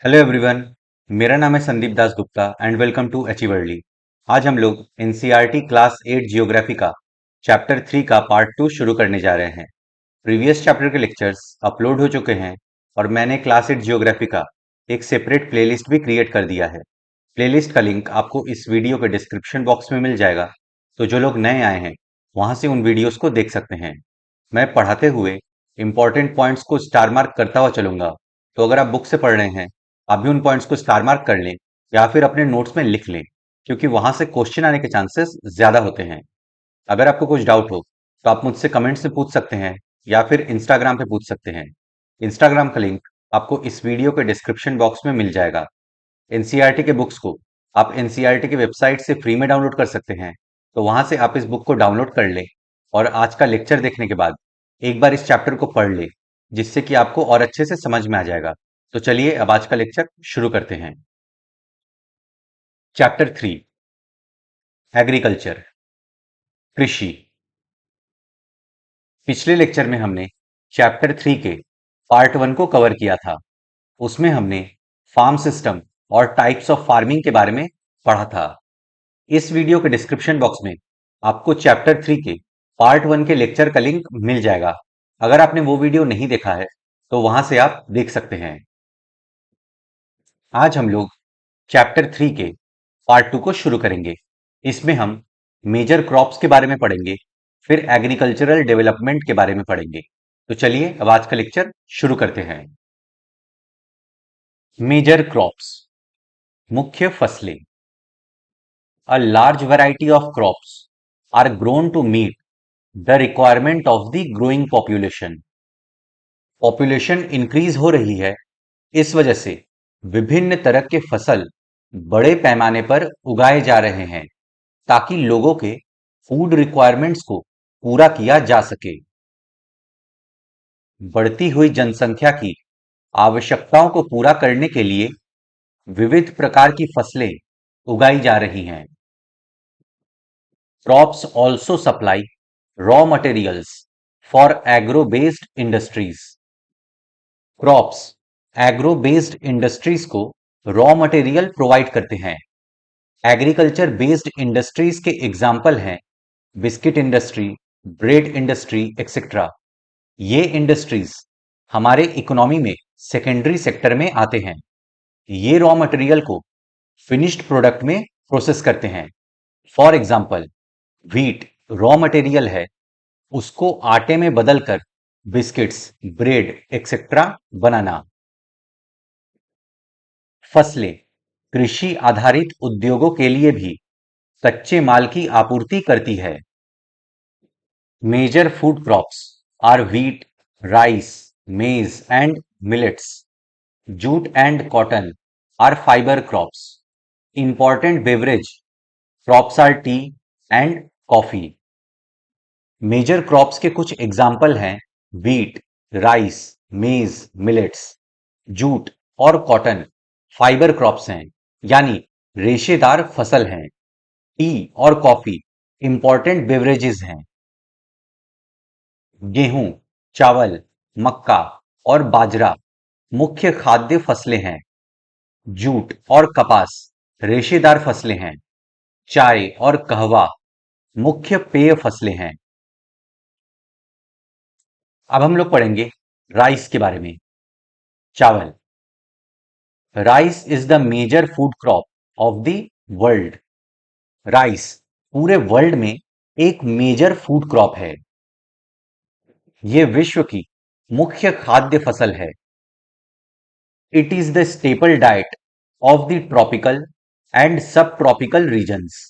Hello everyone. मेरा नाम है Sandeep Das Gupta and welcome to अचीवर्ली। आज हम लोग एनसीईआरटी क्लास 8 जियोग्राफी का चैप्टर 3 का पार्ट 2 शुरू करने जा रहे हैं। प्रीवियस चैप्टर के लेक्चर्स अपलोड हो चुके हैं और मैंने क्लास 8 जियोग्राफी का एक सेपरेट प्लेलिस्ट भी क्रिएट कर दिया है। प्लेलिस्ट का लिंक आपको इस वीडियो के डिस्क्रिप्शन बॉक्स में मिल जाएगा, तो जो लोग नए आए हैं वहां से उन वीडियोस को देख सकते हैं। मैं पढ़ाते हुए इंपॉर्टेंट पॉइंट्स को स्टार मार्क करता हुआ चलूंगा, तो अगर आप बुक से पढ़ रहे हैं आप भी उन पॉइंट्स को स्टार मार्क कर लें या फिर अपने नोट्स में लिख लें, क्योंकि वहां से क्वेश्चन आने के चांसेस ज्यादा होते हैं। अगर आपको कुछ डाउट हो तो आप मुझसे कमेंट्स में पूछ सकते हैं या फिर इंस्टाग्राम पे पूछ सकते हैं। इंस्टाग्राम का लिंक आपको इस वीडियो के डिस्क्रिप्शन बॉक्स में मिल जाएगा। एनसीईआरटी के बुक्स को आप एनसीईआरटी के वेबसाइट से फ्री में डाउनलोड कर सकते हैं, तो वहां से आप इस बुक को डाउनलोड कर लें और आज का लेक्चर देखने के बाद एक बार इस चैप्टर को पढ़ लें, जिससे कि आपको और अच्छे से समझ में आ जाएगा। तो चलिए अब आज का लेक्चर शुरू करते हैं। चैप्टर 3, एग्रीकल्चर, कृषि। पिछले लेक्चर में हमने चैप्टर 3 के पार्ट 1 को कवर किया था। उसमें हमने फार्म सिस्टम और टाइप्स ऑफ फार्मिंग के बारे में पढ़ा था। इस वीडियो के डिस्क्रिप्शन बॉक्स में आपको चैप्टर 3 के पार्ट 1 के लेक्चर का लिंक मिल जाएगा। अगर आपने वो वीडियो नहीं देखा है तो वहां से आप देख सकते हैं। आज हम लोग चैप्टर 3 के पार्ट 2 को शुरू करेंगे। इसमें हम मेजर क्रॉप्स के बारे में पढ़ेंगे, फिर एग्रीकल्चरल डेवलपमेंट के बारे में पढ़ेंगे। तो चलिए अब आज का लेक्चर शुरू करते हैं। मेजर क्रॉप्स, मुख्य फसलें। A large variety of crops are grown to meet the requirement of the growing population. Population increase हो रही है, इस वजह से विभिन्न तरह के फसल बड़े पैमाने पर उगाए जा रहे हैं ताकि लोगों के फूड रिक्वायरमेंट्स को पूरा किया जा सके। बढ़ती हुई जनसंख्या की आवश्यकताओं को पूरा करने के लिए विविध प्रकार की फसलें उगाई जा रही हैं। Crops also supply raw materials for agro-based industries. Crops agro-based industries को raw material प्रोवाइड करते हैं। एग्रीकल्चर बेस्ड इंडस्ट्रीज के एग्जाम्पल हैं biscuit industry, bread industry etcetera. ये इंडस्ट्रीज हमारे इकोनॉमी में सेकेंडरी सेक्टर में आते हैं। ये रॉ मटेरियल को फिनिश्ड प्रोडक्ट में प्रोसेस करते हैं। For example, wheat raw material है, उसको आटे में बदलकर बिस्किट्स, ब्रेड एक्सेट्रा बनाना। फसलें कृषि आधारित उद्योगों के लिए भी कच्चे माल की आपूर्ति करती है। Major food crops are wheat, rice, maize and millets. Jute and cotton are fibre crops. Important beverage crops are tea and coffee. Major crops के कुछ एग्जाम्पल हैं wheat, rice, maize, millets. Jute और कॉटन फाइबर क्रॉप्स हैं, यानी रेशेदार फसल हैं। T और कॉफी इंपॉर्टेंट बेवरेजेस हैं। गेहूं, चावल, मक्का और बाजरा मुख्य खाद्य फसलें हैं। जूट और कपास रेशेदार फसलें हैं। चाय और कहवा मुख्य पेय फसलें हैं। अब हम लोग पढ़ेंगे राइस के बारे में। चावल। Rice is the major food crop of the world. Rice पूरे वर्ल्ड में एक मेजर फूड क्रॉप है। यह विश्व की मुख्य खाद्य फसल है। It is the staple diet of the tropical and सब ट्रॉपिकल रीजन्स।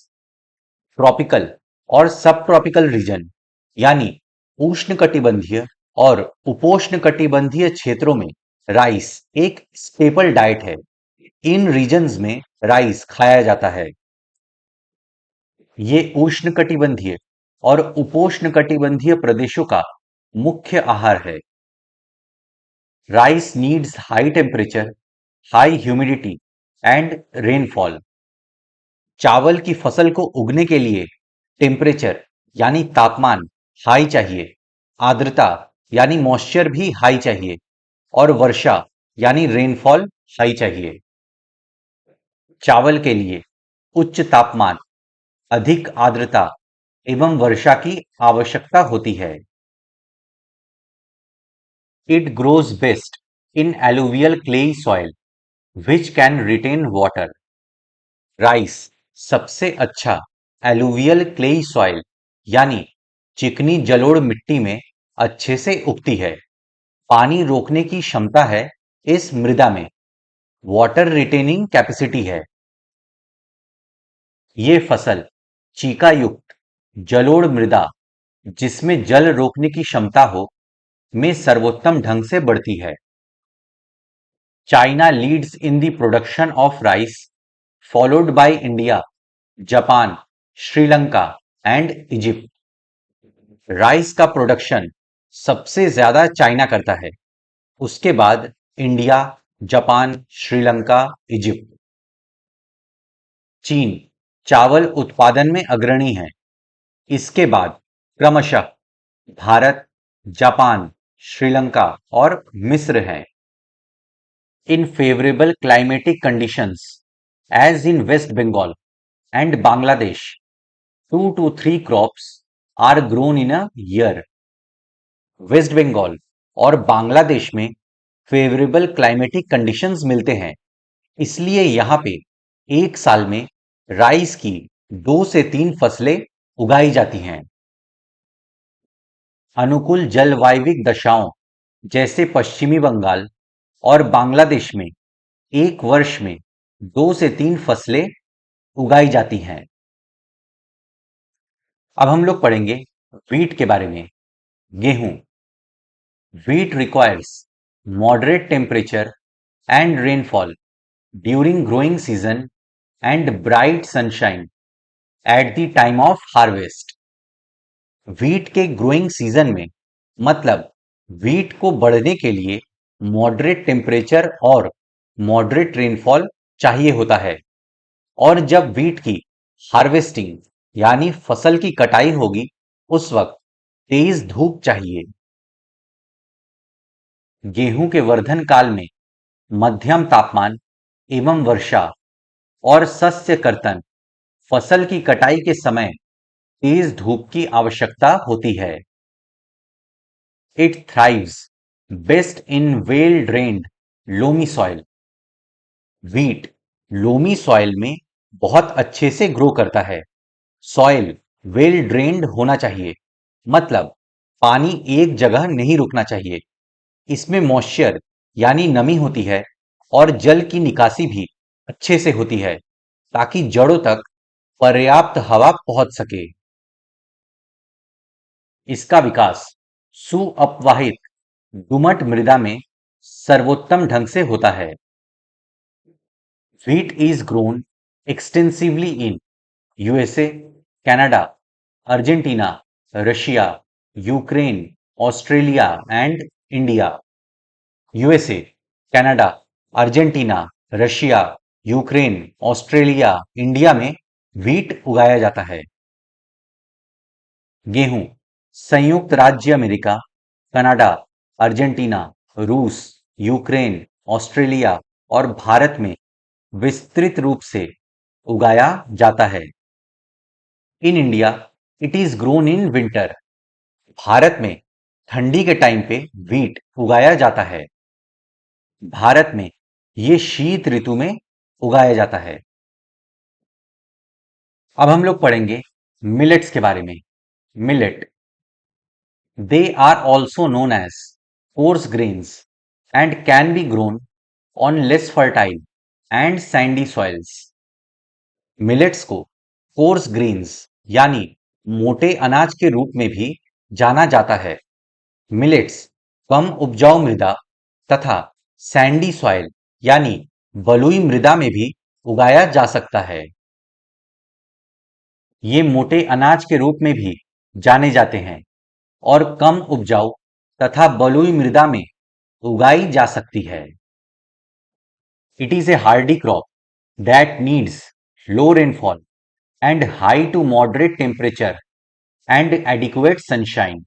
ट्रॉपिकल और सब ट्रॉपिकल रीजन यानी उष्णकटिबंधीय और उपोष्णकटिबंधीय क्षेत्रों में राइस एक स्टेपल डाइट है। इन रीजन्स में राइस खाया जाता है। ये उष्णकटिबंधीय और उपोष्णकटिबंधीय प्रदेशों का मुख्य आहार है। Rice needs high temperature, high humidity and rainfall. चावल की फसल को उगने के लिए टेम्परेचर यानी तापमान हाई चाहिए, आर्द्रता यानी मॉइस्चर भी हाई चाहिए और वर्षा यानी रेनफॉल हाई चाहिए। चावल के लिए उच्च तापमान, अधिक आर्द्रता एवं वर्षा की आवश्यकता होती है। It grows best in alluvial clayey soil which can retain water. Rice सबसे अच्छा एलुवियल क्लेई सॉइल यानी चिकनी जलोढ़ मिट्टी में अच्छे से उगती है। पानी रोकने की क्षमता है इस मृदा में। वाटर रिटेनिंग कैपेसिटी है। ये फसल चीका युक्त जलोढ़ मृदा जिसमें जल रोकने की क्षमता हो में सर्वोत्तम ढंग से बढ़ती है। China leads in the production of rice followed by India, Japan, Sri Lanka and Egypt. Rice का प्रोडक्शन सबसे ज्यादा चाइना करता है, उसके बाद इंडिया, जापान, श्रीलंका, इजिप्ट। चीन चावल उत्पादन में अग्रणी है, इसके बाद क्रमशः भारत, जापान, श्रीलंका और मिस्र हैं। In favorable climatic conditions, as in West Bengal and Bangladesh, 2 to 3 crops are grown in a year. West Bengal और बांग्लादेश में फेवरेबल क्लाइमेटिक कंडीशंस मिलते हैं, इसलिए यहाँ पे एक साल में राइस की 2 से 3 फसलें उगाई जाती हैं। अनुकूल जलवायविक दशाओं जैसे पश्चिमी बंगाल और बांग्लादेश में एक वर्ष में 2 से 3 फसलें उगाई जाती हैं। अब हम लोग पढ़ेंगे व्हीट के बारे में। गेहूं। Wheat requires moderate temperature and rainfall during growing season and bright sunshine at the time of harvest. Wheat के ग्रोइंग सीजन में मतलब व्हीट को बढ़ने के लिए मॉडरेट टेम्परेचर और मॉडरेट रेनफॉल चाहिए होता है, और जब व्हीट की हार्वेस्टिंग यानी फसल की कटाई होगी उस वक्त तेज धूप चाहिए। गेहूं के वर्धन काल में मध्यम तापमान एवं वर्षा और शस्य कर्तन फसल की कटाई के समय तेज धूप की आवश्यकता होती है। It thrives best in well drained loamy soil. Wheat loamy soil में बहुत अच्छे से ग्रो करता है। सॉइल वेल ड्रेन्ड होना चाहिए, मतलब पानी एक जगह नहीं रुकना चाहिए। इसमें मॉइस्चर यानी नमी होती है और जल की निकासी भी अच्छे से होती है ताकि जड़ों तक पर्याप्त हवा पहुंच सके। इसका विकास सुअपवाहित गुमट मृदा में सर्वोत्तम ढंग से होता है। Wheat is grown extensively in USA, Canada, Argentina, Russia, Ukraine, Australia and India. USA, Canada, Argentina, Russia, Ukraine, Australia, India में व्हीट उगाया जाता है। गेहूं संयुक्त राज्य अमेरिका, कनाडा, अर्जेंटीना, रूस, यूक्रेन, ऑस्ट्रेलिया और भारत में विस्तृत रूप से उगाया जाता है। In India it is grown in winter. Bharat में ठंडी के टाइम पे व्हीट उगाया जाता है। भारत में ये शीत ऋतु में उगाया जाता है। अब हम लोग पढ़ेंगे मिलेट्स के बारे में। Millet they are also known as coarse grains and can be grown on less fertile and sandy soils. Millets को कोर्स ग्रेन्स यानी मोटे अनाज के रूप में भी जाना जाता है। मिलेट्स कम उपजाऊ मृदा तथा सैंडी सॉइल यानी बलुई मृदा में भी उगाया जा सकता है। ये मोटे अनाज के रूप में भी जाने जाते हैं और कम उपजाऊ तथा बलुई मृदा में उगाई जा सकती है। It is a hardy crop that needs low rainfall and high to moderate temperature and adequate sunshine.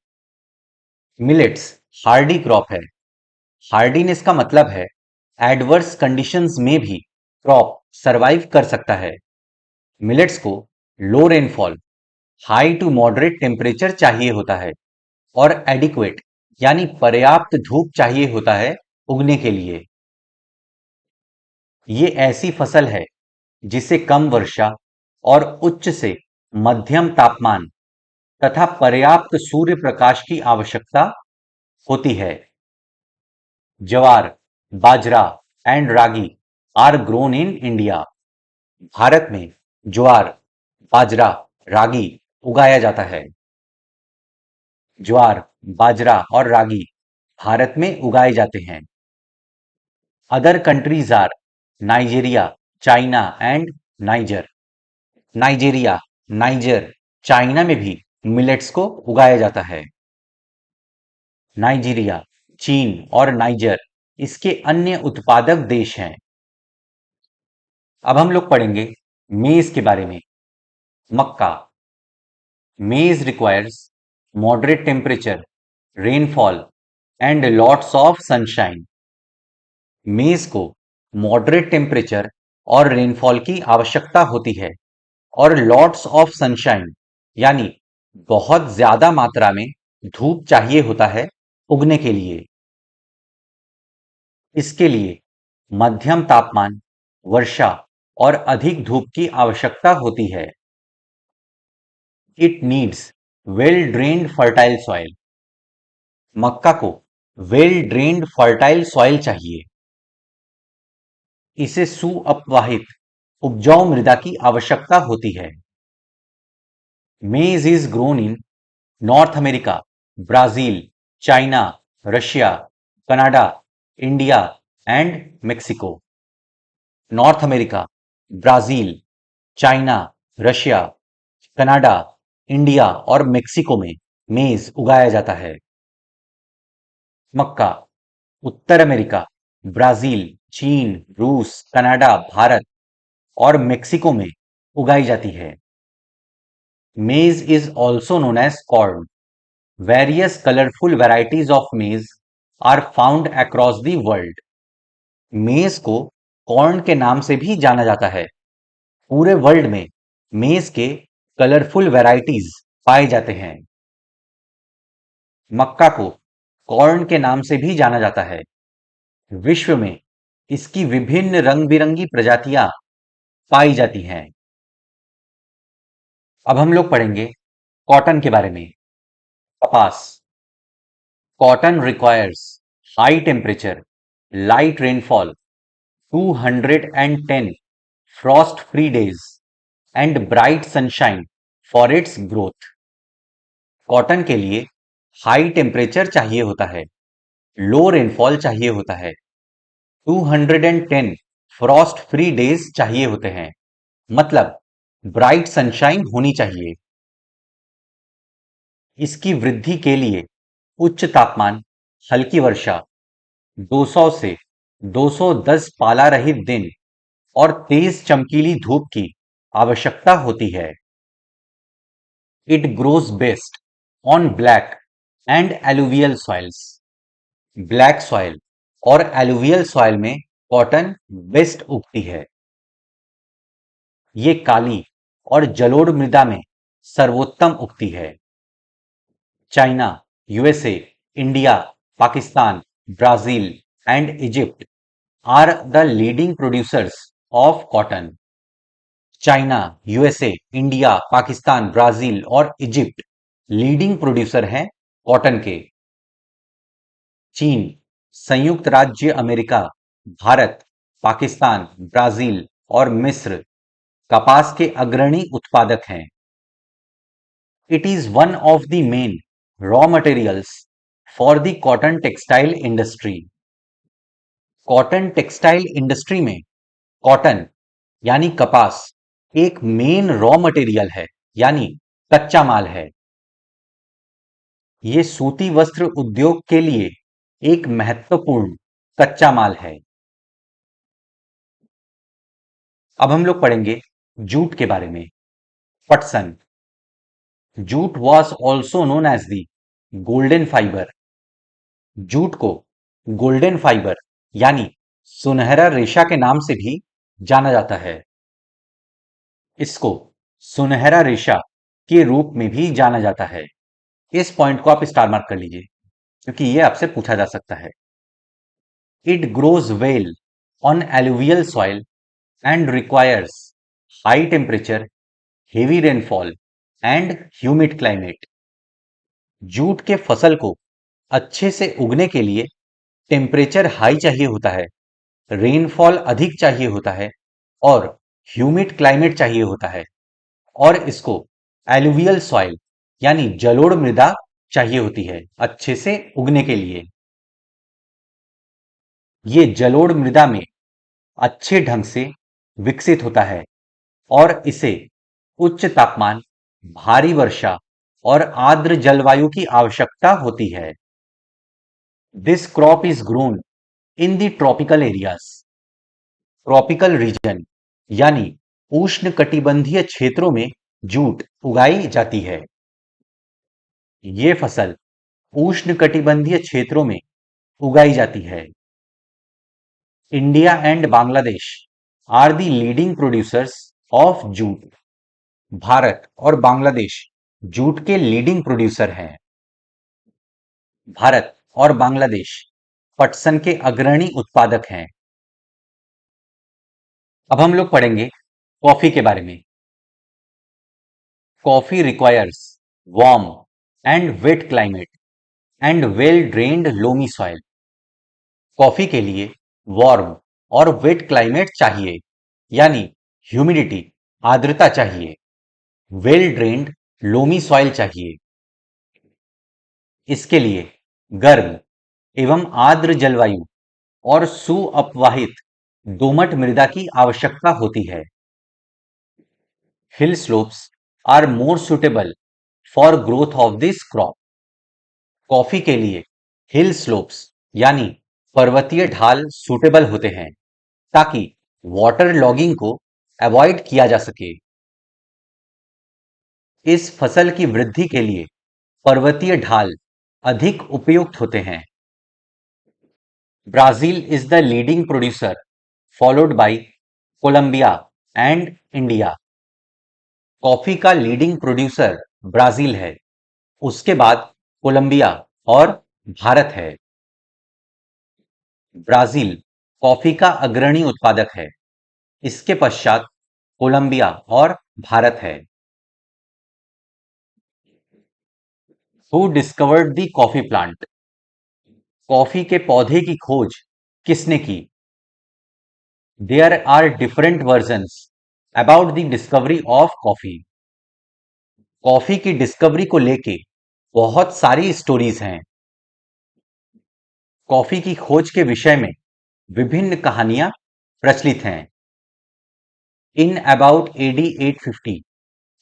Millets hardy crop है। हार्डीनेस का मतलब है एडवर्स कंडीशंस में भी क्रॉप सरवाइव कर सकता है। मिलेट्स को low rainfall, high to moderate temperature चाहिए होता है और एडिक्वेट यानी पर्याप्त धूप चाहिए होता है उगने के लिए। ये ऐसी फसल है जिसे कम वर्षा और उच्च से मध्यम तापमान तथा पर्याप्त सूर्य प्रकाश की आवश्यकता होती है। Jowar, bajra and ragi are grown in India. Bharat में ज्वार, बाजरा, रागी उगाया जाता है। ज्वार, बाजरा और रागी भारत में उगाए जाते हैं। Other countries are Nigeria, China and Niger. Nigeria, Niger, China में भी मिलेट्स को उगाया जाता है। नाइजीरिया, चीन और नाइजर इसके अन्य उत्पादक देश हैं। अब हम लोग पढ़ेंगे मेज के बारे में। मक्का। मेज requires moderate temperature, rainfall and lots of sunshine. मेज को मॉडरेट टेम्परेचर और रेनफॉल की आवश्यकता होती है और लॉट्स ऑफ सनशाइन यानी बहुत ज्यादा मात्रा में धूप चाहिए होता है उगने के लिए। इसके लिए मध्यम तापमान, वर्षा और अधिक धूप की आवश्यकता होती है। It needs well drained fertile soil. मक्का को वेल ड्रेन्ड फर्टाइल सॉइल चाहिए। इसे सुअपवाहित उपजाऊ मृदा की आवश्यकता होती है। Maize is grown in north America, Brazil, China, Russia, Canada, India and Mexico. North America, Brazil, China, Russia, Canada, India और मेक्सिको में मेज उगाया जाता है। मक्का उत्तर अमेरिका, ब्राजील, चीन, रूस, कनाडा, भारत और मेक्सिको में उगाई जाती है। Maize is also known as corn. Various colourful varieties of maize are found across the world. Maize को कॉर्न के नाम से भी जाना जाता है। पूरे वर्ल्ड में मेज के कलरफुल वेराइटीज पाए जाते हैं। मक्का को कॉर्न के नाम से भी जाना जाता है। विश्व में इसकी विभिन्न रंग बिरंगी प्रजातियां पाई जाती हैं। अब हम लोग पढ़ेंगे कॉटन के बारे में। कपास। Cotton requires high temperature, light rainfall, 210 frost free days and bright sunshine for its growth। Cotton के लिए हाई टेम्परेचर चाहिए होता है, लो रेनफॉल चाहिए होता है, 210 फ्रॉस्ट फ्री डेज चाहिए होते हैं, मतलब ब्राइट सनशाइन होनी चाहिए। इसकी वृद्धि के लिए उच्च तापमान, हल्की वर्षा, 200 से 210 पाला रहित दिन और तेज चमकीली धूप की आवश्यकता होती है। It grows best on black and alluvial soils. Black soil और एलुवियल सॉइल में कॉटन बेस्ट उगती है। ये काली और जलोढ़ मृदा में सर्वोत्तम उगती है। China, USA, India, Pakistan, Brazil and Egypt are the leading producers of cotton. China, USA, India, Pakistan, Brazil और इजिप्ट लीडिंग प्रोड्यूसर हैं कॉटन के। चीन, संयुक्त राज्य अमेरिका, भारत, पाकिस्तान, ब्राजील और मिस्र कपास के अग्रणी उत्पादक हैं। It is one of the main raw materials for the cotton textile industry. Cotton textile industry में कॉटन यानी कपास एक मेन रॉ मटेरियल है, यानी कच्चा माल है। ये सूती वस्त्र उद्योग के लिए एक महत्वपूर्ण कच्चा माल है। अब हम लोग पढ़ेंगे जूट के बारे में। पटसन। Jute was also known as the golden fibre. Jute को गोल्डन फाइबर यानी सुनहरा रेशा के नाम से भी जाना जाता है। इसको सुनहरा रेशा के रूप में भी जाना जाता है। इस पॉइंट को आप स्टार मार्क कर लीजिए क्योंकि ये आपसे पूछा जा सकता है। It grows well on alluvial soil and requires high temperature, heavy rainfall and humid climate. Jute के फसल को अच्छे से उगने के लिए टेम्परेचर हाई चाहिए होता है, रेनफॉल अधिक चाहिए होता है और ह्यूमिड क्लाइमेट चाहिए होता है, और इसको एलुवियल सॉइल यानी जलोढ़ मृदा चाहिए होती है अच्छे से उगने के लिए। ये जलोढ़ मृदा में अच्छे ढंग से विकसित होता है और इसे उच्च तापमान, भारी वर्षा और आर्द्र जलवायु की आवश्यकता होती है। This crop is grown in the tropical areas. Tropical region यानी उष्ण कटिबंधीय क्षेत्रों में जूट उगाई जाती है। ये फसल उष्ण कटिबंधीय क्षेत्रों में उगाई जाती है। India and Bangladesh are the leading producers of jute. Bharat और बांग्लादेश जूट के लीडिंग प्रोड्यूसर हैं। भारत और बांग्लादेश पटसन के अग्रणी उत्पादक हैं। अब हम लोग पढ़ेंगे कॉफी के बारे में। Coffee requires warm and wet climate and well drained loamy soil. Coffee के लिए वार्म और वेट क्लाइमेट चाहिए, यानी ह्यूमिडिटी आर्द्रता चाहिए, वेल ड्रेन्ड लोमी सॉइल चाहिए। इसके लिए गर्म एवं आर्द्र जलवायु और सुअपवाहित दोमट मृदा की आवश्यकता होती है। Hill slopes are more suitable for growth of this crop. Coffee के लिए हिल स्लोप्स यानी पर्वतीय ढाल सुटेबल होते हैं ताकि वाटर लॉगिंग को अवॉइड किया जा सके। इस फसल की वृद्धि के लिए पर्वतीय ढाल अधिक उपयुक्त होते हैं। Brazil is the leading producer followed by Colombia and India. Coffee का लीडिंग प्रोड्यूसर ब्राजील है, उसके बाद कोलंबिया और भारत है। ब्राजील कॉफी का अग्रणी उत्पादक है, इसके पश्चात कोलंबिया और भारत है। Who discovered the coffee plant. Coffee के पौधे की खोज किसने की? There are different versions about the discovery of coffee. Coffee की डिस्कवरी को लेके बहुत सारी स्टोरीज हैं। कॉफी की खोज के विषय में विभिन्न कहानियां प्रचलित हैं। In about AD 850,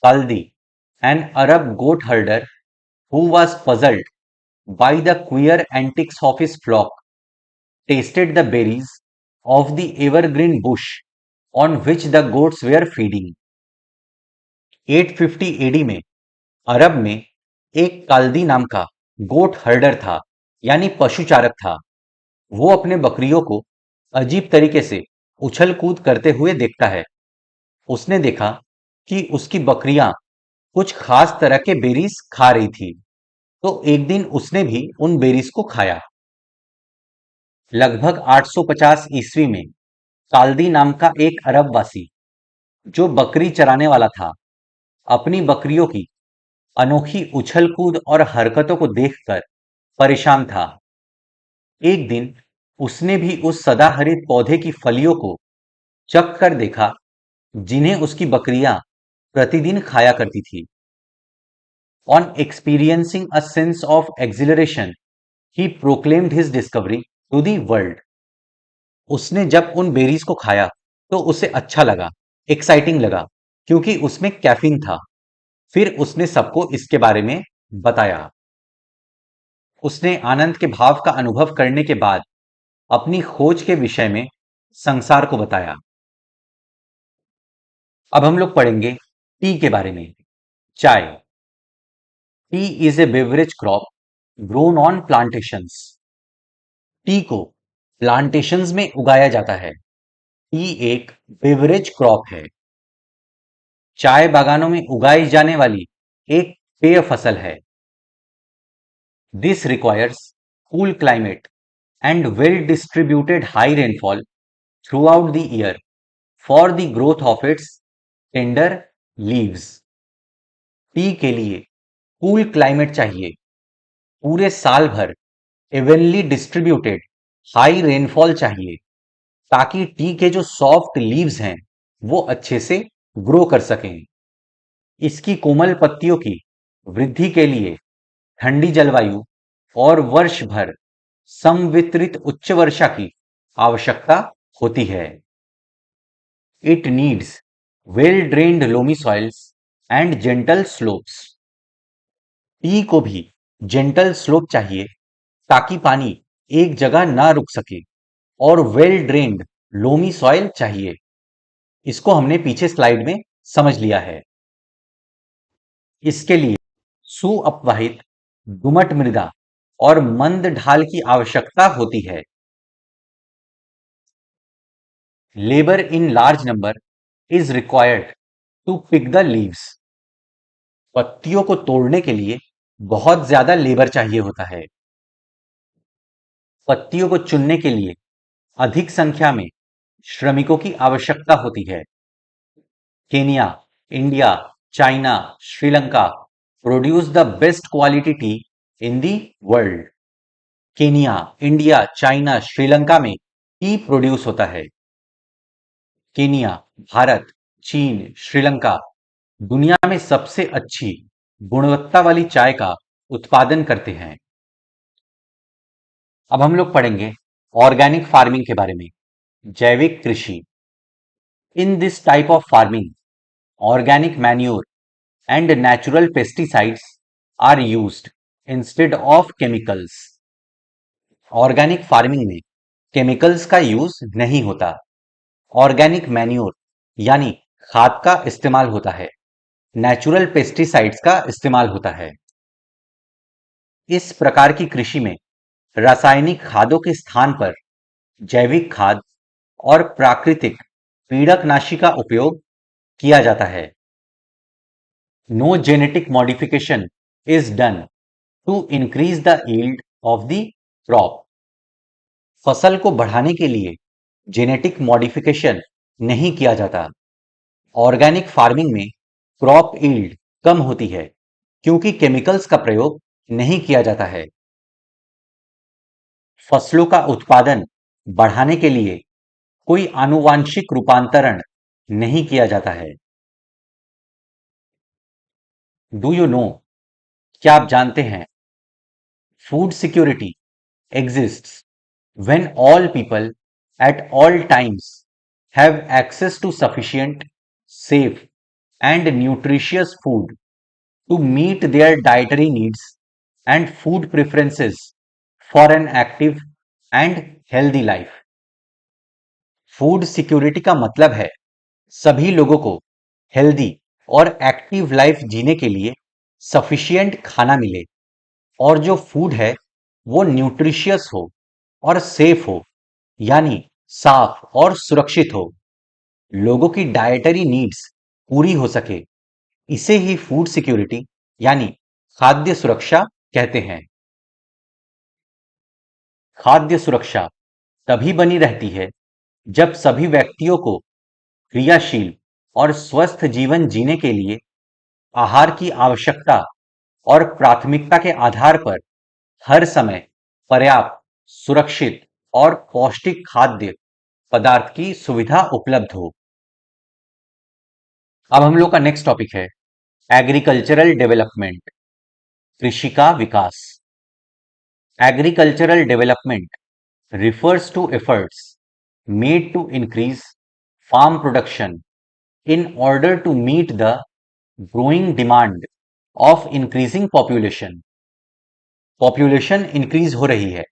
Kaldi, an Arab goat herder who was puzzled by the queer antics of his flock, tasted the berries of the evergreen bush on which the goats were feeding. 850 AD में अरब में एक काल्दी नाम का गोट हर्डर था, यानी पशुचारक था। वो अपने बकरियों को अजीब तरीके से उछल कूद करते हुए देखता है। उसने देखा कि उसकी बकरियां कुछ खास तरह के बेरीज खा रही थी, तो एक दिन उसने भी उन बेरीज को खाया। लगभग 850 ईस्वी में काल्दी नाम का एक अरबवासी जो बकरी चराने वाला था, अपनी बकरियों की अनोखी उछल कूद और हरकतों को देखकर परेशान था। एक दिन उसने भी उस सदाहरित पौधे की फलियों को चख कर देखा जिन्हें उसकी बकरियां प्रतिदिन खाया करती थी। On experiencing a sense of exhilaration, he proclaimed his discovery to the world. उसने जब उन बेरीज को खाया तो उसे अच्छा लगा, एक्साइटिंग लगा, क्योंकि उसमें कैफीन था। फिर उसने सबको इसके बारे में बताया। उसने आनंद के भाव का अनुभव करने के बाद अपनी खोज के विषय में संसार को बताया। अब हम लोग पढ़ेंगे टी के बारे में। चाय। T is a beverage crop grown on plantations. T को प्लांटेशंस में उगाया जाता है। टी एक बेवरेज क्रॉप है। चाय बागानों में उगाई जाने वाली एक पेय फसल है। This requires cool climate and well-distributed high rainfall throughout the year for the growth of its tender leaves. T के लिए कूल क्लाइमेट चाहिए, पूरे साल भर इवनली डिस्ट्रीब्यूटेड हाई रेनफॉल चाहिए ताकि टी के जो सॉफ्ट लीव्स हैं वो अच्छे से ग्रो कर सकें। इसकी कोमल पत्तियों की वृद्धि के लिए ठंडी जलवायु और वर्ष भर समवितरित उच्च वर्षा की आवश्यकता होती है। It needs well drained loamy soils and gentle slopes. T को भी जेंटल स्लोप चाहिए ताकि पानी एक जगह ना रुक सके, और वेल ड्रेन्ड लोमी सॉइल चाहिए। इसको हमने पीछे स्लाइड में समझ लिया है। इसके लिए सुअपवाहित गुमट मृदा और मंद ढाल की आवश्यकता होती है। Labour in large number is required to pick the leaves. पत्तियों को तोड़ने के लिए बहुत ज्यादा लेबर चाहिए होता है। पत्तियों को चुनने के लिए अधिक संख्या में श्रमिकों की आवश्यकता होती है। Kenya, India, China, Sri Lanka produce the best quality T in the world. Kenya, India, China, Sri Lanka में टी प्रोड्यूस होता है। केनिया, भारत, चीन, श्रीलंका दुनिया में सबसे अच्छी गुणवत्ता वाली चाय का उत्पादन करते हैं। अब हम लोग पढ़ेंगे ऑर्गेनिक फार्मिंग के बारे में, जैविक कृषि। In this type of farming organic manure and natural pesticides are used instead of chemicals. Organic farming में केमिकल्स का यूज नहीं होता। ऑर्गेनिक मैन्योर यानी खाद का इस्तेमाल होता है। नेचुरल पेस्टिसाइड्स का इस्तेमाल होता है। इस प्रकार की कृषि में रासायनिक खादों के स्थान पर जैविक खाद और प्राकृतिक पीड़कनाशी का उपयोग किया जाता है। No genetic modification is done to increase the yield of the crop. फसल को बढ़ाने के लिए जेनेटिक मॉडिफिकेशन नहीं किया जाता। ऑर्गेनिक फार्मिंग में क्रॉप यील्ड कम होती है क्योंकि केमिकल्स का प्रयोग नहीं किया जाता है। फसलों का उत्पादन बढ़ाने के लिए कोई आनुवांशिक रूपांतरण नहीं किया जाता है। डू यू नो, क्या आप जानते हैं, food security exists when all people at all times have access to sufficient, safe, and nutritious food to meet their dietary needs and food preferences for an active and healthy life. Food security का मतलब है सभी लोगों को healthy और active life जीने के लिए सफिशिएंट खाना मिले, और जो फूड है वो न्यूट्रिशियस हो और सेफ हो, यानी साफ और सुरक्षित हो। लोगों की डाइटरी नीड्स पूरी हो सके, इसे ही फूड सिक्योरिटी यानी खाद्य सुरक्षा कहते हैं। खाद्य सुरक्षा तभी बनी रहती है जब सभी व्यक्तियों को क्रियाशील और स्वस्थ जीवन जीने के लिए आहार की आवश्यकता और प्राथमिकता के आधार पर हर समय पर्याप्त, सुरक्षित और पौष्टिक खाद्य पदार्थ की सुविधा उपलब्ध हो। अब हम लोग का नेक्स्ट टॉपिक है एग्रीकल्चरल डेवलपमेंट, कृषि का विकास। Agricultural development refers to efforts made to increase farm production in order to meet the growing demand of increasing population. Population increase हो रही है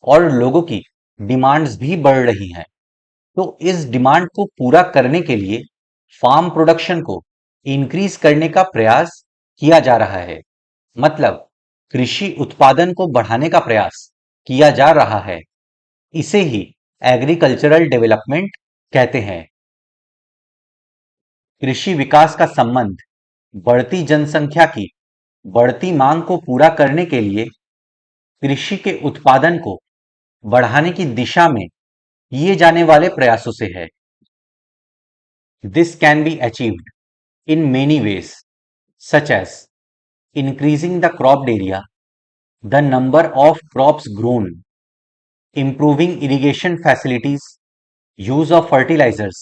और लोगों की डिमांड्स भी बढ़ रही हैं, तो इस डिमांड को पूरा करने के लिए फार्म प्रोडक्शन को इंक्रीज करने का प्रयास किया जा रहा है। मतलब कृषि उत्पादन को बढ़ाने का प्रयास किया जा रहा है। इसे ही एग्रीकल्चरल डेवलपमेंट कहते हैं। कृषि विकास का संबंध बढ़ती जनसंख्या की बढ़ती मांग को पूरा करने के लिए कृषि के उत्पादन को बढ़ाने की दिशा में किए जाने वाले प्रयासों से है। This can be achieved in many ways, such as increasing the cropped area, the number of crops grown, improving irrigation facilities, use of fertilizers,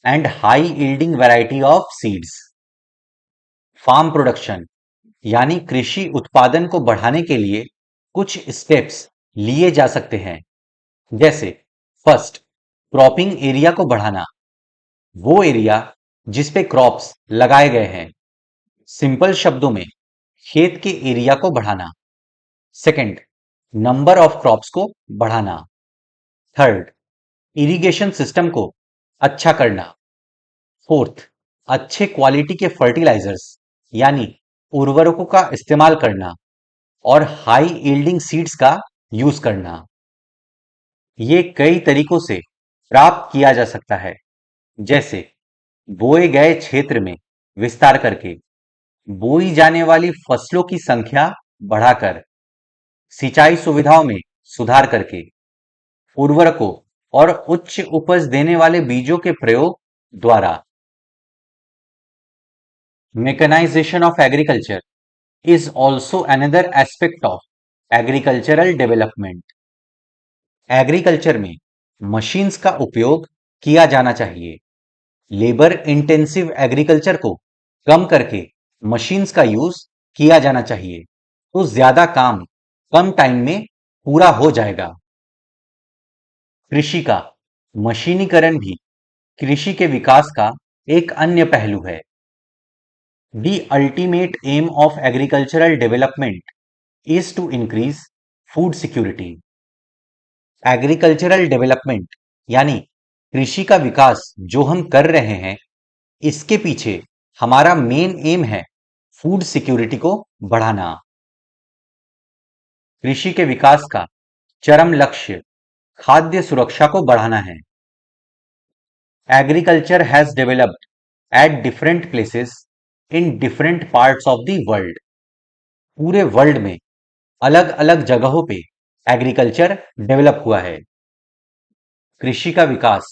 and high yielding variety of seeds. Farm production यानी कृषि उत्पादन को बढ़ाने के लिए कुछ steps लिए जा सकते हैं, जैसे फर्स्ट, क्रॉपिंग एरिया को बढ़ाना, वो एरिया जिस पे क्रॉप्स लगाए गए हैं। सिंपल शब्दों में खेत के एरिया को बढ़ाना। सेकंड, नंबर ऑफ क्रॉप्स को बढ़ाना। थर्ड, इरिगेशन सिस्टम को अच्छा करना। फोर्थ, अच्छे क्वालिटी के फर्टिलाइजर्स यानी उर्वरकों का इस्तेमाल करना और हाई यील्डिंग सीड्स का यूज करना। ये कई तरीकों से प्राप्त किया जा सकता है, जैसे बोए गए क्षेत्र में विस्तार करके, बोई जाने वाली फसलों की संख्या बढ़ाकर, सिंचाई सुविधाओं में सुधार करके, उर्वरकों और उच्च उपज देने वाले बीजों के प्रयोग द्वारा। Mechanization of agriculture is also another aspect of agricultural development. Agriculture में मशीन्स का उपयोग किया जाना चाहिए। लेबर इंटेंसिव एग्रीकल्चर को कम करके मशीन्स का यूज किया जाना चाहिए, तो ज्यादा काम कम टाइम में पूरा हो जाएगा। कृषि का मशीनीकरण भी कृषि के विकास का एक अन्य पहलू है। The ultimate aim of agricultural development is to increase food security. Agricultural development यानी कृषि का विकास जो हम कर रहे हैं, इसके पीछे हमारा मेन एम है फूड सिक्योरिटी को बढ़ाना। कृषि के विकास का चरम लक्ष्य खाद्य सुरक्षा को बढ़ाना है। Agriculture has developed at different places in different parts of the world. पूरे वर्ल्ड में अलग अलग जगहों पे एग्रीकल्चर डेवलप हुआ है। कृषि का विकास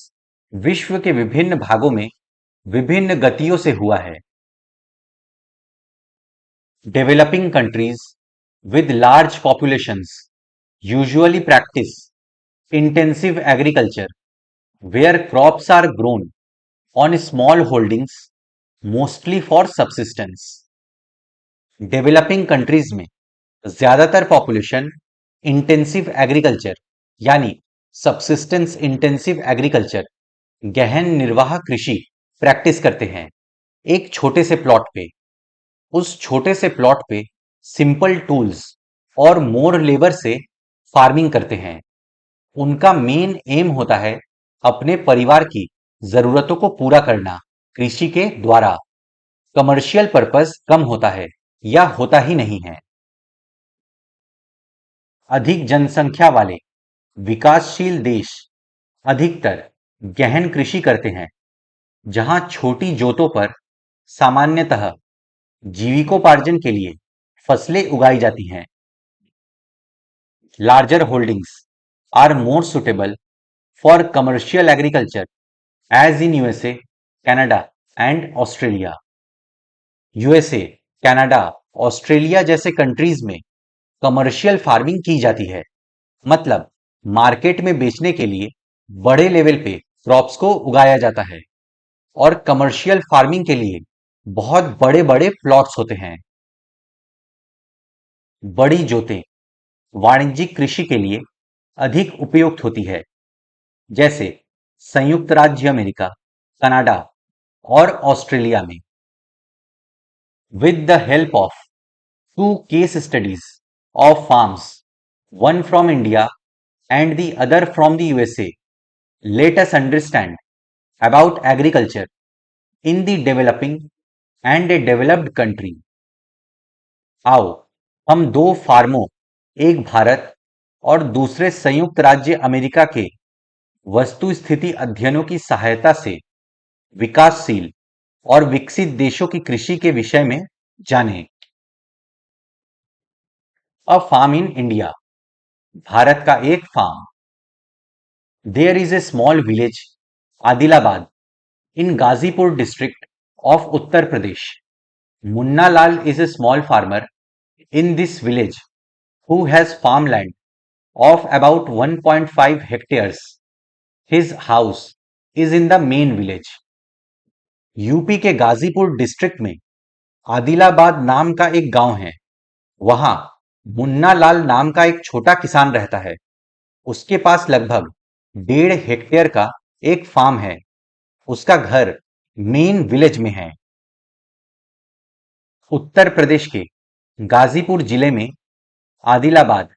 विश्व के विभिन्न भागों में विभिन्न गतियों से हुआ है। Developing countries with large populations usually practice intensive agriculture where crops are grown on small holdings mostly for subsistence. Developing countries में ज्यादातर पॉपुलेशन इंटेंसिव एग्रीकल्चर यानी सबसिस्टेंस इंटेंसिव एग्रीकल्चर गहन निर्वाह कृषि प्रैक्टिस करते हैं एक छोटे से प्लॉट पे। उस छोटे से प्लॉट पे सिंपल टूल्स और मोर लेबर से फार्मिंग करते हैं। उनका मेन एम होता है अपने परिवार की जरूरतों को पूरा करना कृषि के द्वारा। कमर्शियल पर्पस कम होता है या होता ही नहीं है। अधिक जनसंख्या वाले विकासशील देश अधिकतर गहन कृषि करते हैं, जहां छोटी जोतों पर सामान्यतः जीविकोपार्जन के लिए फसलें उगाई जाती हैं। Larger holdings are more suitable for commercial agriculture as in USA, Canada and Australia. USA, Canada, Australia जैसे कंट्रीज में कमर्शियल फार्मिंग की जाती है, मतलब मार्केट में बेचने के लिए बड़े लेवल पे क्रॉप्स को उगाया जाता है और कमर्शियल फार्मिंग के लिए बहुत बड़े बड़े प्लॉट्स होते हैं। बड़ी जोतें वाणिज्यिक कृषि के लिए अधिक उपयुक्त होती है, जैसे संयुक्त राज्य अमेरिका, कनाडा और ऑस्ट्रेलिया में। With the help of 2 case studies of farms, one from India and the other from the USA, let us understand about agriculture in the developing and a developed country. आओ हम दो फार्मों, एक भारत और दूसरे संयुक्त राज्य अमेरिका के वस्तु स्थिति अध्ययनों की सहायता से विकासशील और विकसित देशों की कृषि के विषय में जानें। A farm in India, Bharat का एक farm. There is a small village Adilabad in Gazipur district of Uttar Pradesh. Munna Lal is a small farmer in this village who has farmland of about 1.5 hectares. His house is in the main village. UP के Ghazipur district में आदिलाबाद नाम का एक गांव है। वहां मुन्ना लाल नाम का एक छोटा किसान रहता है। उसके पास लगभग 1.5 हेक्टेयर का एक फार्म है। उसका घर मेन विलेज में है। उत्तर प्रदेश के गाजीपुर जिले में आदिलाबाद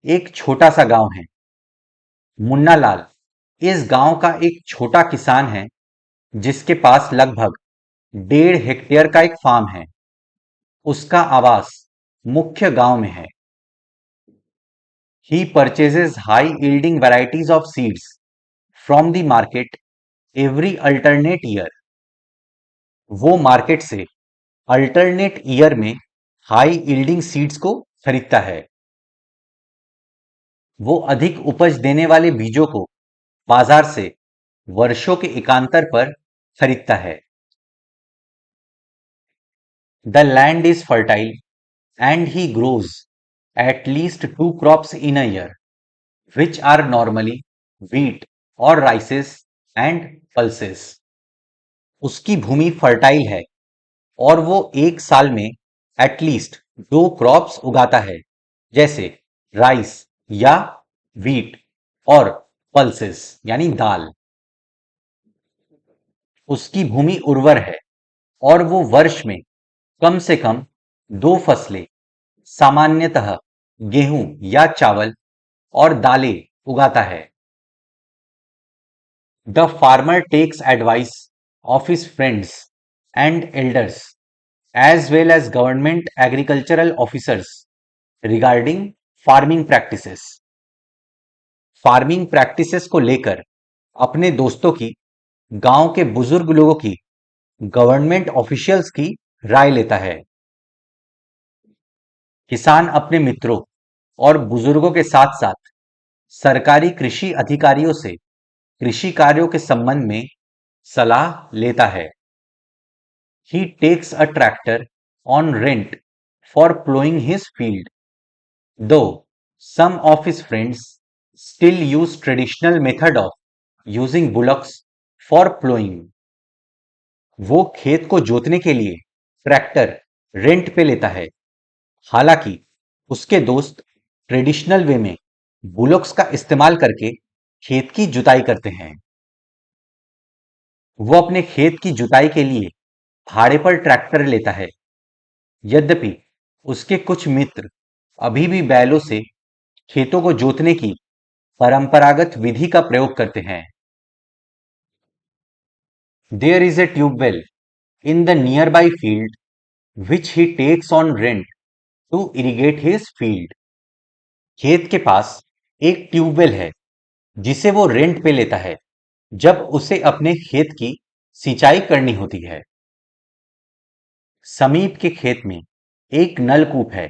एक छोटा सा गांव है। मुन्ना लाल इस गांव का एक छोटा किसान है जिसके पास लगभग 1.5 हेक्टेयर का एक फार्म है। उसका आवास मुख्य गांव में है। He purchases high yielding varieties of seeds from the market every alternate year. वो मार्केट से अल्टरनेट ईयर में हाई यील्डिंग सीड्स को खरीदता है। वो अधिक उपज देने वाले बीजों को बाजार से वर्षों के एकांतर पर खरीदता है। The land is fertile and he grows at least 2 crops in a year which are normally wheat और राइसेस एंड पल्सेस। उसकी भूमि फर्टाइल है और वो एक साल में एटलीस्ट 2 क्रॉप्स उगाता है, जैसे राइस या व्हीट और पल्सेस यानी दाल। उसकी भूमि उर्वर है और वो वर्ष में कम से कम 2 फसलें, सामान्यतः गेहूं या चावल और दालें उगाता है। The farmer takes advice of his friends and elders as well as government agricultural officers regarding farming practices. Farming practices को लेकर अपने दोस्तों की, गांव के बुजुर्ग लोगों की, गवर्नमेंट ऑफिशियल्स की राय लेता है। किसान अपने मित्रों और बुजुर्गों के साथ साथ सरकारी कृषि अधिकारियों से कृषि कार्यों के संबंध में सलाह लेता है। He takes a tractor on rent for plowing his field, though some of his friends still use traditional method of using bullocks for plowing. वो खेत को जोतने के लिए ट्रैक्टर रेंट पे लेता है। हालांकि उसके दोस्त ट्रेडिशनल वे में बुलॉक्स का इस्तेमाल करके खेत की जुताई करते हैं। वो अपने खेत की जुताई के लिए भाड़े पर ट्रैक्टर लेता है। यद्यपि उसके कुछ मित्र अभी भी बैलों से खेतों को जोतने की परंपरागत विधि का प्रयोग करते हैं। There is a tube well in the nearby field which he takes on rent to irrigate his field. खेत के पास एक ट्यूबवेल है जिसे वो रेंट पे लेता है जब उसे अपने खेत की सिंचाई करनी होती है। समीप के खेत में एक नलकूप है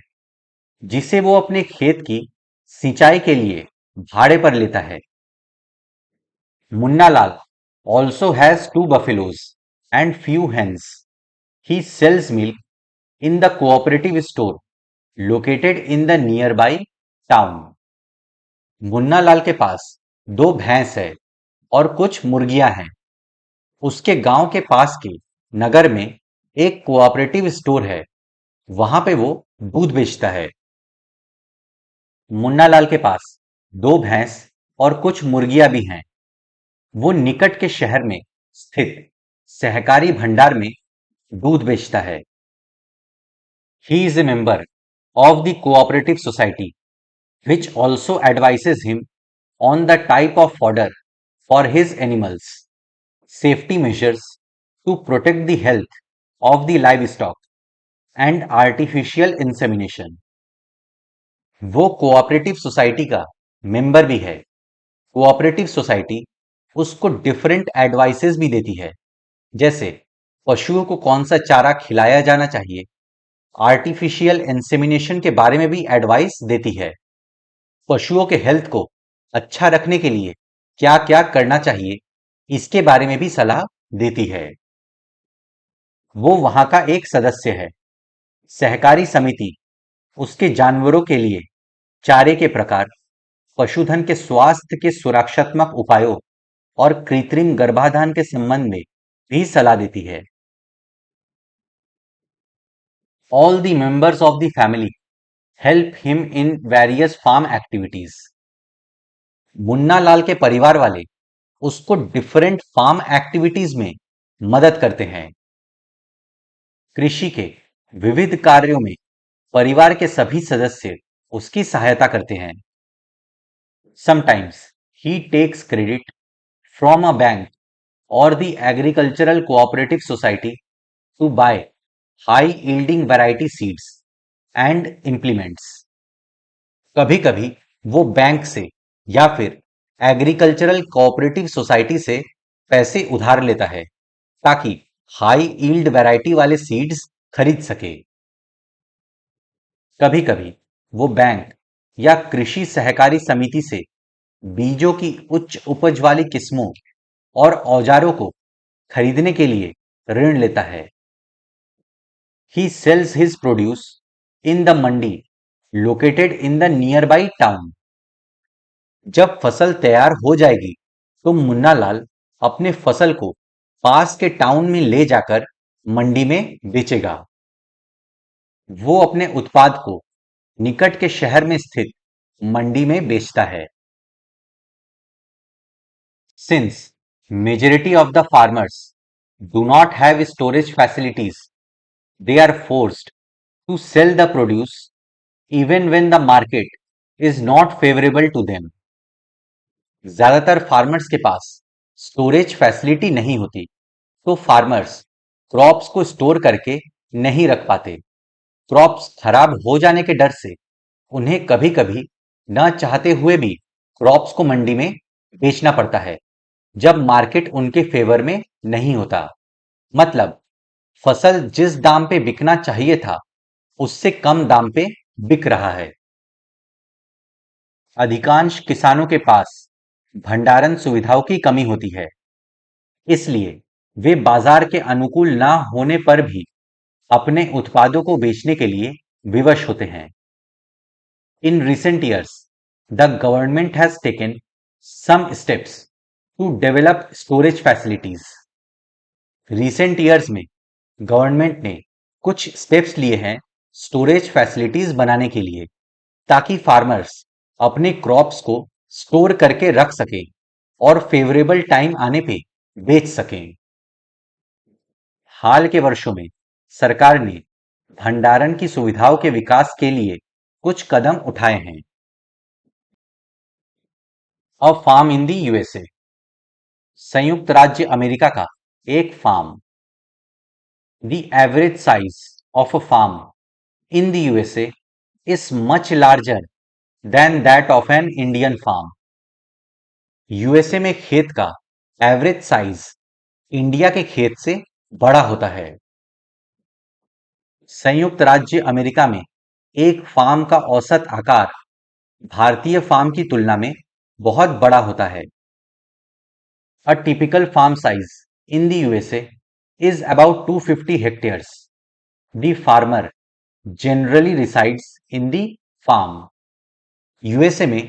जिसे वो अपने खेत की सिंचाई के लिए भाड़े पर लेता है। Munna Lal also has 2 buffaloes and few hens. He sells milk in the cooperative store located in the nearby town. Munna Lal के पास 2 भैंस है और कुछ मुर्गियां हैं। उसके गांव के पास के नगर में एक कोऑपरेटिव स्टोर है, वहां पे वो दूध बेचता है। मुन्ना लाल के पास 2 भैंस और कुछ मुर्गियां भी हैं। वो निकट के शहर में स्थित सहकारी भंडार में दूध बेचता है। He is a member of the cooperative society which also advises him on the type of fodder for his animals, safety measures to protect the health of the livestock and artificial insemination. वो cooperative society का member भी है। Cooperative society उसको different advices भी देती है, जैसे पशुओं को कौन सा चारा खिलाया जाना चाहिए, आर्टिफिशियल इंसेमिनेशन के बारे में भी एडवाइस देती है, पशुओं के हेल्थ को अच्छा रखने के लिए क्या क्या करना चाहिए, इसके बारे में भी सलाह देती है। वो वहां का एक सदस्य है। सहकारी समिति उसके जानवरों के लिए चारे के प्रकार, पशुधन के स्वास्थ्य के सुरक्षात्मक उपायों और कृत्रिम गर्भाधान के संबंध में भी सलाह देती है। All the members of the family help him in various farm activities. Munna Lal के परिवार वाले उसको डिफरेंट फार्म एक्टिविटीज में मदद करते हैं। कृषि के विविध कार्यों में परिवार के सभी सदस्य उसकी सहायता करते हैं। Sometimes he tax credit from a bank or the agricultural cooperative society to buy high yielding variety seeds and implements। कभी कभी वो बैंक से या फिर एग्रीकल्चरल कोऑपरेटिव सोसाइटी से पैसे उधार लेता है ताकि हाई यील्ड वैरायटी वाले सीड्स खरीद सके। कभी कभी वो बैंक या कृषि सहकारी समिति से बीजों की उच्च उपज वाली किस्मों और औजारों को खरीदने के लिए ऋण लेता है। He sells his produce in the mandi located in the nearby town। जब फसल तैयार हो जाएगी तो मुन्ना लाल अपने फसल को पास के टाउन में ले जाकर मंडी में बेचेगा। वो अपने उत्पाद को निकट के शहर में स्थित मंडी में बेचता है। Since majority of the farmers do not have storage facilities, they are forced to sell the produce even when the market is not favorable to them। ज्यादातर फार्मर्स के पास स्टोरेज फैसिलिटी नहीं होती, तो फार्मर्स क्रॉप्स को store करके नहीं रख पाते। क्रॉप्स खराब हो जाने के डर से उन्हें कभी कभी न चाहते हुए भी क्रॉप्स को मंडी में बेचना पड़ता है जब मार्केट उनके फेवर में नहीं होता। मतलब फसल जिस दाम पे बिकना चाहिए था उससे कम दाम पे बिक रहा है। अधिकांश किसानों के पास भंडारण सुविधाओं की कमी होती है, इसलिए वे बाजार के अनुकूल ना होने पर भी अपने उत्पादों को बेचने के लिए विवश होते हैं। In recent years the government has taken some steps to develop storage facilities. Recent years में गवर्नमेंट ने कुछ स्टेप्स लिए हैं स्टोरेज फैसिलिटीज बनाने के लिए, ताकि फार्मर्स अपने क्रॉप्स को स्टोर करके रख सकें और फेवरेबल टाइम आने पे बेच सकें। हाल के वर्षों में सरकार ने भंडारण की सुविधाओं के विकास के लिए कुछ कदम उठाए हैं। A farm in the USA. संयुक्त राज्य अमेरिका का एक farm. The average size of a farm in the USA is much larger than that of an Indian farm. USA में खेत का एवरेज साइज इंडिया के खेत से बड़ा होता है। संयुक्त राज्य अमेरिका में एक फार्म का औसत आकार भारतीय फार्म की तुलना में बहुत बड़ा होता है। A typical farm size in the USA is about 250 hectares। The farmer generally resides in the farm. USA में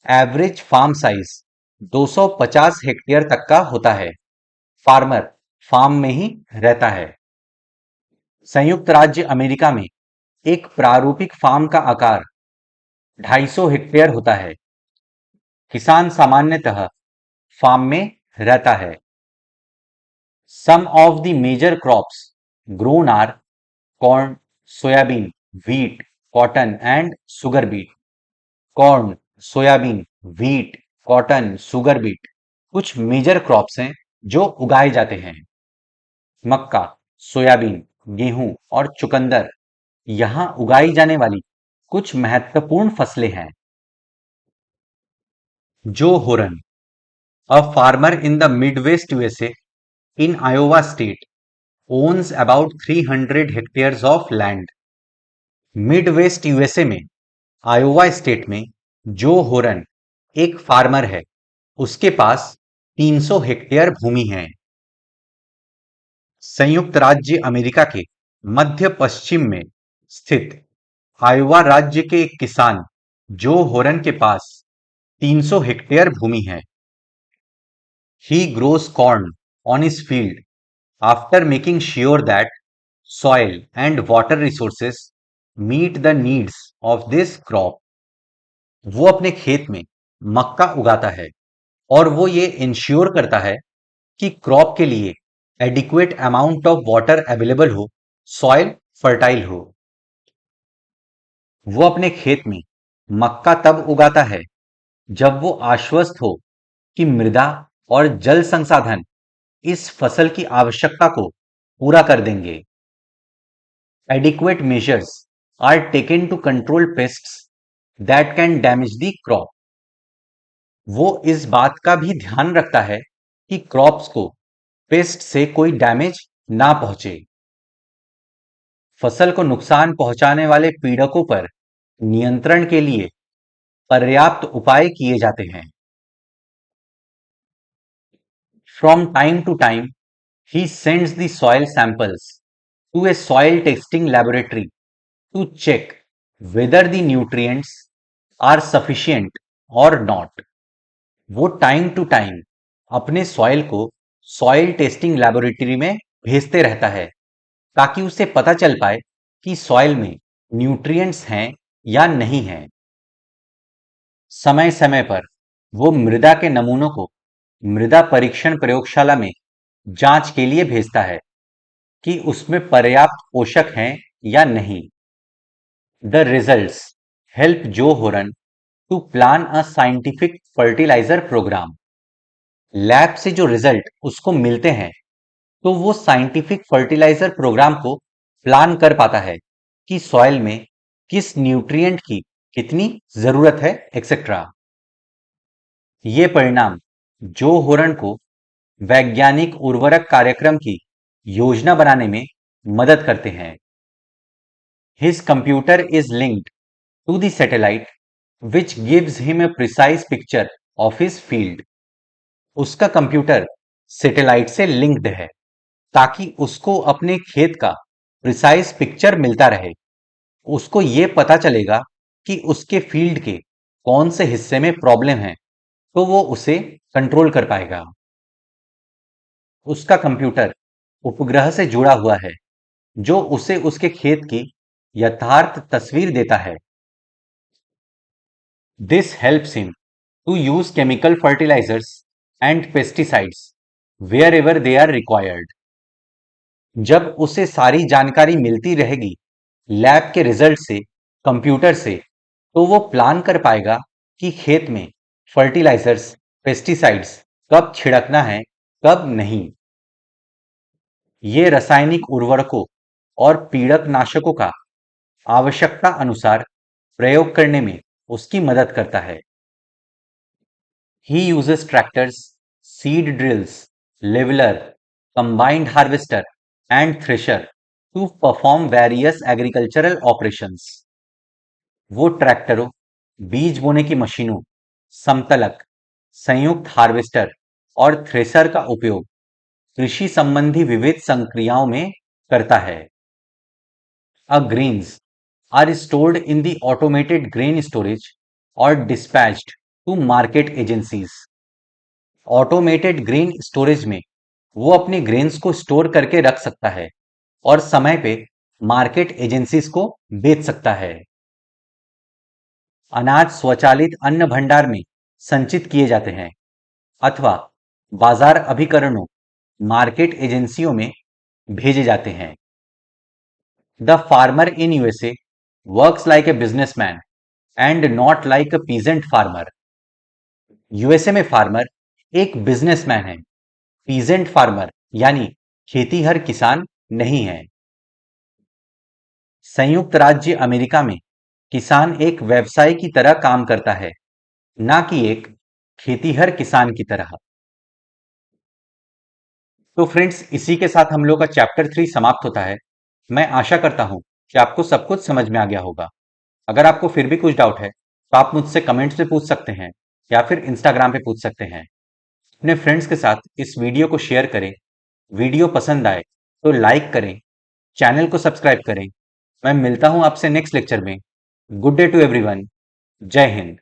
एवरेज फार्म साइज 250 हेक्टेयर तक का होता है। फार्मर फार्म में ही रहता है। संयुक्त राज्य अमेरिका में एक प्रारूपिक फार्म का आकार 250 हेक्टेयर होता है। किसान सामान्यतः फार्म में रहता है। Some of the major crops grown are corn, soybean, wheat, cotton and sugar beet. Corn, soybean, wheat, cotton, sugar beet कुछ मेजर क्रॉप्स हैं जो उगाए जाते हैं। मक्का, सोयाबीन, गेहूं और चुकंदर यहां उगाई जाने वाली कुछ महत्वपूर्ण फसलें हैं। जो होरन, a farmer in the Midwest USA in Iowa state, owns about 300 hectares of land. Midwest USA में आयोवा स्टेट में जो होरन एक फार्मर है, उसके पास 300 हेक्टेयर भूमि है। संयुक्त राज्य अमेरिका के मध्य पश्चिम में स्थित आयोवा राज्य के एक किसान जो होरन के पास 300 हेक्टेयर भूमि है। He grows corn on his field after making sure that soil and water resources meet the needs of this crop. वो अपने खेत में मक्का उगाता है और वो ये इंश्योर करता है कि क्रॉप के लिए adequate amount of water available हो, सॉइल फर्टाइल हो। वो अपने खेत में मक्का तब उगाता है जब वो आश्वस्त हो कि मृदा और जल संसाधन इस फसल की आवश्यकता को पूरा कर देंगे। Adequate measures are taken to control pests that can damage the crop. वो इस बात का भी ध्यान रखता है कि क्रॉप्स को पेस्ट से कोई डैमेज ना पहुंचे। फसल को नुकसान पहुंचाने वाले पीड़कों पर नियंत्रण के लिए पर्याप्त उपाय किए जाते हैं। From time to time, he sends the soil samples to a soil testing laboratory to check whether the nutrients are sufficient or not. वो टाइम टू टाइम अपने सॉइल को सॉइल टेस्टिंग लैबोरेटरी में भेजते रहता है ताकि उसे पता चल पाए कि सॉइल में न्यूट्रिएंट्स हैं या नहीं हैं। समय समय पर वो मृदा के नमूनों को मृदा परीक्षण प्रयोगशाला में जांच के लिए भेजता है कि उसमें पर्याप्त पोषक हैं या नहीं। The results help Joe Horan to plan a scientific fertiliser programme. Lab से जो रिजल्ट उसको मिलते हैं तो वो साइंटिफिक फर्टिलाइजर प्रोग्राम को प्लान कर पाता है कि सॉइल में किस न्यूट्रिएंट की कितनी जरूरत है एक्सेट्रा। ये परिणाम जो होरन को वैज्ञानिक उर्वरक कार्यक्रम की योजना बनाने में मदद करते हैं। His computer is linked to the satellite which gives him a precise picture of his field. उसका कंप्यूटर सैटेलाइट से लिंक्ड है ताकि उसको अपने खेत का प्रिसाइज पिक्चर मिलता रहे। उसको ये पता चलेगा कि उसके फील्ड के कौन से हिस्से में प्रॉब्लम है, तो वो उसे कंट्रोल कर पाएगा। उसका कंप्यूटर उपग्रह से जुड़ा हुआ है जो उसे उसके खेत की यथार्थ तस्वीर देता है। This helps him to use chemical fertilizers and pesticides wherever they are required. जब उसे सारी जानकारी मिलती रहेगी लैब के रिजल्ट से, कंप्यूटर से, तो वो प्लान कर पाएगा कि खेत में फर्टिलाइजर्स, पेस्टिसाइड्स कब छिड़कना है, कब नहीं। ये रासायनिक उर्वरकों और पीड़क नाशकों का आवश्यकता अनुसार प्रयोग करने में उसकी मदद करता है। He uses tractors, seed drills, leveler, combined harvester, and thresher to perform various agricultural operations. वो ट्रैक्टरों, बीज बोने की मशीनों, समतलक, संयुक्त हार्वेस्टर और थ्रेसर का उपयोग कृषि संबंधी विविध संक्रियाओं में करता है। Grains are stored in the automated grain storage or dispatched to market agencies. Automated grain storage में वो अपने ग्रेन्स को स्टोर करके रख सकता है और समय पे मार्केट एजेंसीज को बेच सकता है। अनाज स्वचालित अन्न भंडार में संचित किए जाते हैं अथवा बाजार अभिकरणों, मार्केट एजेंसियों में भेजे जाते हैं। The farmer in USA works like a businessman and not like a peasant farmer. USA में फार्मर एक बिजनेसमैन है, पीजेंट फार्मर यानी खेतीहर किसान नहीं है। संयुक्त राज्य अमेरिका में किसान एक व्यवसाय की तरह काम करता है, ना कि एक खेती हर किसान की तरह। तो फ्रेंड्स, इसी के साथ हम लोग का चैप्टर 3 समाप्त होता है। मैं आशा करता हूं कि आपको सब कुछ समझ में आ गया होगा। अगर आपको फिर भी कुछ डाउट है तो आप मुझसे कमेंट्स में पूछ सकते हैं या फिर इंस्टाग्राम पे पूछ सकते हैं। अपने फ्रेंड्स के साथ इस वीडियो को शेयर करें। वीडियो पसंद आए तो लाइक करें, चैनल को सब्सक्राइब करें। मैं मिलता हूं आपसे नेक्स्ट लेक्चर में। Good day to everyone. जय हिंद।